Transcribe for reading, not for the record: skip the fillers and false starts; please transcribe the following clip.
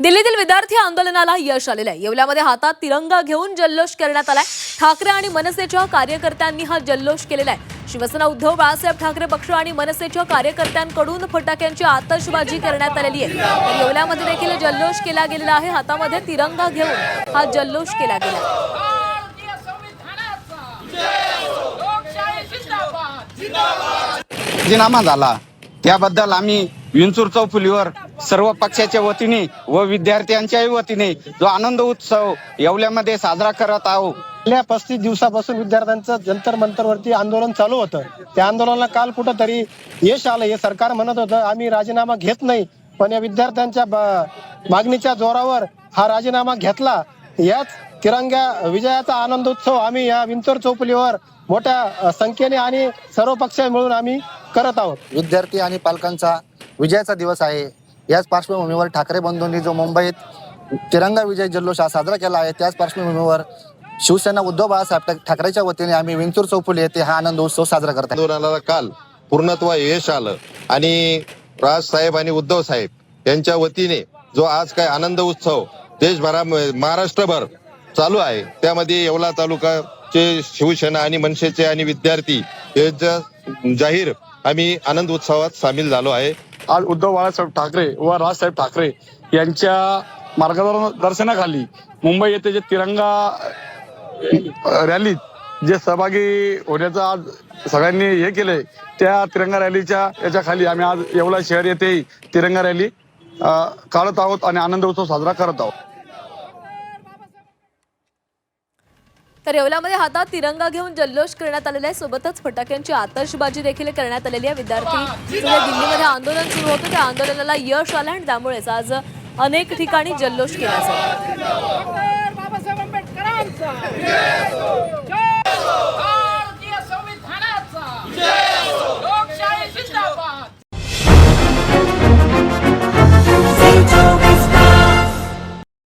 दिल्लीतील विद्यार्थी आंदोलनाला यश आलेलं आहे। येवल्यामध्ये हातात तिरंगा घेऊन जल्लोष करण्यात आलाय। ठाकरे आणि मनसेच्या कार्यकर्त्यांनी हा जल्लोष केलेला आहे। शिवसेना उद्धव बाळासाहेब ठाकरे पक्ष आणि मनसेच्या कार्यकर्त्यांकडून फटाक्यांची आतषबाजी करण्यात आलेली आहे। तर येवल्यामध्ये देखील जल्लोष केला गेलेला आहे। हातामध्ये तिरंगा घेऊन हा जल्लोष केला गेला। राजीनामा झाला त्याबद्दल आम्ही विंचूर चौफुलीवर सर्व पक्षाच्या वतीने व विद्यार्थ्यांच्याही वतीने जो आनंद उत्सव येवल्यामध्ये साजरा करत आहोत। गेल्या 35 दिवसापासून विद्यार्थ्यांचं जंतर मंतरवरती आंदोलन चालू होतं। त्या आंदोलनाला काल कुठंतरी यश आलं। हे सरकार म्हणत होतं आम्ही राजीनामा घेत नाही, पण या विद्यार्थ्यांच्या मागणीच्या जोरावर हा राजीनामा घेतला। याच तिरंगा विजयाचा आनंद उत्सव आम्ही या विंचूर चौफुलीवर मोठ्या संख्येने आणि सर्व पक्ष मिळून आम्ही करत आहोत। विद्यार्थी आणि पालकांचा विजयाचा दिवस आहे। याच पार्श्वभूमीवर ठाकरे बंधूंनी जो मुंबईत तिरंगा विजय जल्लोष हा साजरा केला आहे, त्याच पार्श्वभूमीवर शिवसेना उद्धव बाळासाहेब ठाकरेच्या वतीने आम्ही विंचूर चौफुली येथे हा आनंद उत्सव साजरा करत आहोत। आंदोलनाला काल पूर्णत्व यश आलं आणि राजसाहेब आणि उद्धव साहेब यांच्या वतीने जो आज काय आनंद उत्सव महाराष्ट्रभर चालू आहे, त्यामध्ये येवला तालुकाचे शिवसेना आणि मनसेचे आणि विद्यार्थी यांच्या जाहीर आम्ही आनंद उत्सवात सामील झालो आहे। आज उद्धव बाळासाहेब ठाकरे व राजसाहेब ठाकरे यांच्या मार्गदर्शनाखाली मुंबई येथे जे तिरंगा रॅलीत जे सहभागी होण्याचं आज सगळ्यांनी हे केलंय, त्या तिरंगा रॅलीच्या याच्या खाली आम्ही आज येवला शहर येथे तिरंगा रॅली काढत आहोत आणि आनंद उत्सव साजरा करत आहोत। तर येवल्यामध्ये हातात तिरंगा घेऊन जल्लोष करण्यात आलेला आहे। सोबतच फटाक्यांची आतषबाजी देखील करण्यात आलेली आहे। विद्यार्थी दिल्लीमध्ये आंदोलन सुरू होतं, त्या आंदोलनाला यश आलं आणि त्यामुळेच आज अनेक ठिकाणी जल्लोष केला जातो।